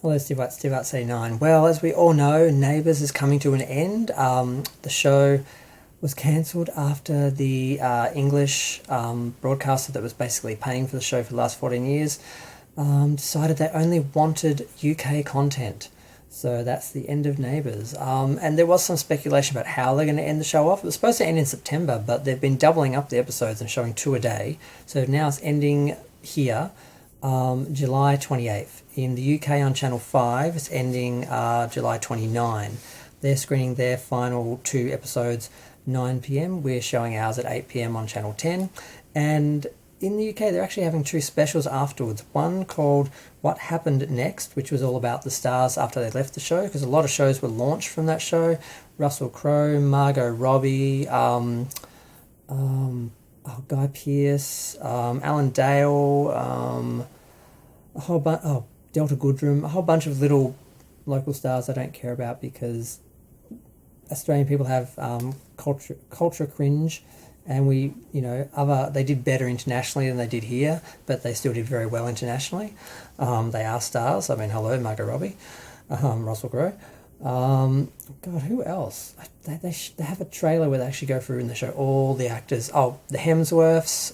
Hello, Steve at C9. Well, as we all know, Neighbours is coming to an end. The show was cancelled after the English broadcaster that was basically paying for the show for the last 14 years decided they only wanted UK content. So that's the end of Neighbours. And there was some speculation about how they're going to end the show off. It was supposed to end in September, but they've been doubling up the episodes and showing 2 a day. So now it's ending here, July 28th. In the UK on Channel 5, it's ending July 29. They're screening their final 2 episodes 9 p.m. We're showing ours at 8 p.m. on Channel 10. And in the UK, they're actually having 2 specials afterwards. One called What Happened Next, which was all about the stars after they left the show, because a lot of shows were launched from that show. Russell Crowe, Margot Robbie, Guy Pearce, Alan Dale, Delta Goodrem, a whole bunch of little local stars I don't care about because Australian people have culture cringe, and they did better internationally than they did here, but they still did very well internationally. They are stars. I mean, hello, Margot Robbie, Russell Crowe. God, who else? They have a trailer where they actually go through and they show all the actors. Oh, the Hemsworths.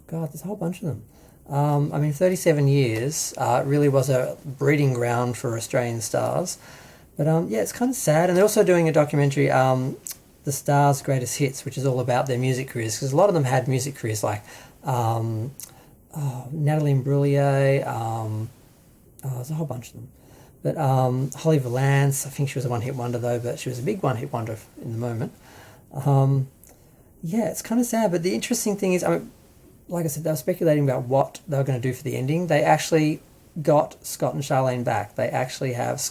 There's a whole bunch of them. 37 years really was a breeding ground for Australian stars. But it's kind of sad. And they're also doing a documentary, The Stars' Greatest Hits, which is all about their music careers, because a lot of them had music careers like Natalie Imbruglia, there's a whole bunch of them. But Holly Valance, I think she was a one-hit wonder though, but she was a big one-hit wonder in the moment. It's kind of sad. But the interesting thing is, like I said, they were speculating about what they were going to do for the ending. They actually got Scott and Charlene back. They actually have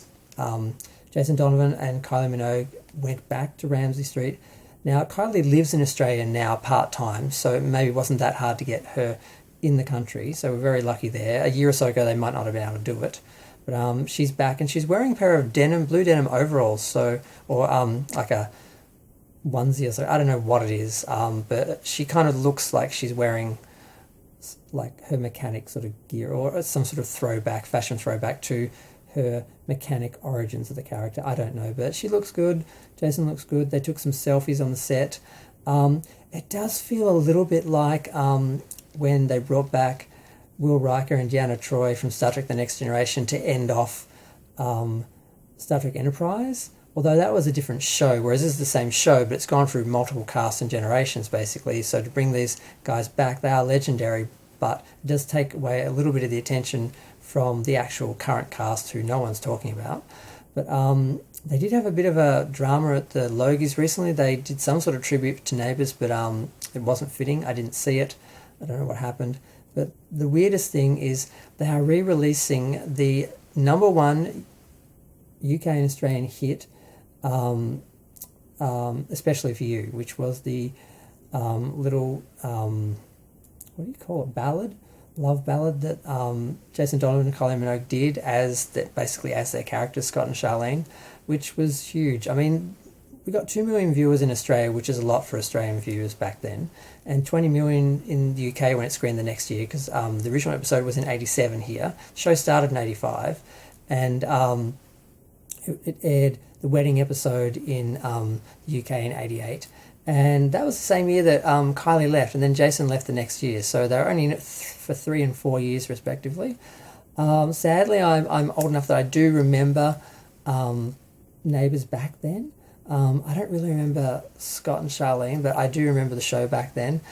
Jason Donovan and Kylie Minogue went back to Ramsay Street. Now, Kylie lives in Australia now part-time, so it maybe wasn't that hard to get her in the country, so we're very lucky there. A year or so ago, they might not have been able to do it. But she's back, and she's wearing a pair of blue denim overalls, or like a onesie or so. I don't know what it is, but she kind of looks like she's wearing like her mechanic sort of gear, or some sort of fashion throwback to her mechanic origins of the character. I don't know, but she looks good. Jason looks good. They took some selfies on the set. It does feel a little bit like when they brought back Will Riker and Deanna Troi from Star Trek The Next Generation to end off Star Trek Enterprise, although that was a different show, whereas this is the same show, but it's gone through multiple casts and generations, basically. So to bring these guys back, they are legendary, but it does take away a little bit of the attention from the actual current cast who no one's talking about. But they did have a bit of a drama at the Logies recently. They did some sort of tribute to Neighbours, but it wasn't fitting. I didn't see it. I don't know what happened. But the weirdest thing is they are re-releasing the number 1 UK and Australian hit, Especially For You, which was the little, what do you call it, love ballad that Jason Donovan and Kylie Minogue did as their characters, Scott and Charlene, which was huge. I mean, we got 2 million viewers in Australia, which is a lot for Australian viewers back then, and 20 million in the UK when it screened the next year, because the original episode was in 87 here. The show started in 85, and it aired the wedding episode in the UK in 88. And that was the same year that Kylie left, and then Jason left the next year. So they were only in it for 3 and 4 years, respectively. Sadly, I'm old enough that I do remember Neighbours back then. I don't really remember Scott and Charlene, but I do remember the show back then,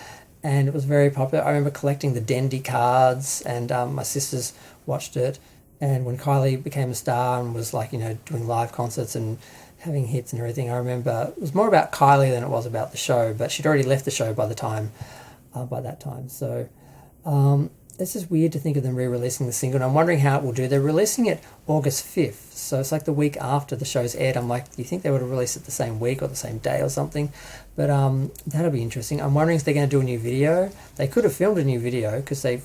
and it was very popular. I remember collecting the Dendy cards, and my sisters watched it. And when Kylie became a star and was doing live concerts and having hits and everything, I remember it was more about Kylie than it was about the show, but she'd already left the show by that time. So it's just weird to think of them re-releasing the single, and I'm wondering how it will do. They're releasing it August 5th, so it's like the week after the show's aired. I'm like, do you think they would have released it the same week or the same day or something? But that'll be interesting. I'm wondering if they're going to do a new video. They could have filmed a new video because they've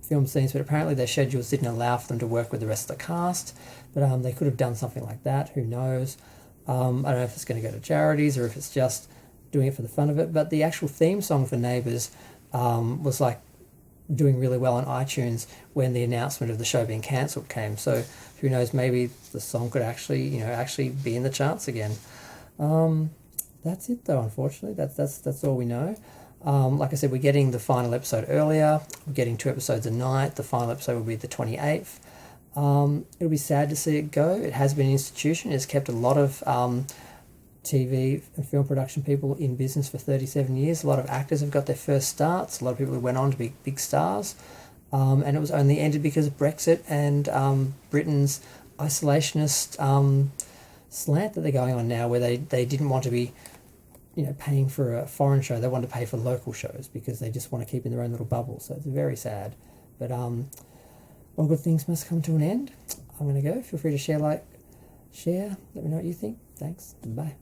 filmed scenes, but apparently their schedules didn't allow for them to work with the rest of the cast. But they could have done something like that. Who knows? I don't know if it's going to go to charities or if it's just doing it for the fun of it. But the actual theme song for Neighbours was like doing really well on iTunes when the announcement of the show being cancelled came. So who knows, maybe the song could actually be in the charts again. That's it though, unfortunately. That's all we know. Like I said, we're getting the final episode earlier. We're getting 2 episodes a night. The final episode will be the 28th. It'll be sad to see it go. It has been an institution. It's kept a lot of TV and film production people in business for 37 years. A lot of actors have got their first starts. A lot of people who went on to be big stars. And it was only ended because of Brexit and Britain's isolationist slant that they're going on now, where they didn't want to be paying for a foreign show. They want to pay for local shows because they just want to keep in their own little bubble. So it's very sad. But all good things must come to an end. I'm going to go. Feel free to share. Let me know what you think. Thanks. Bye.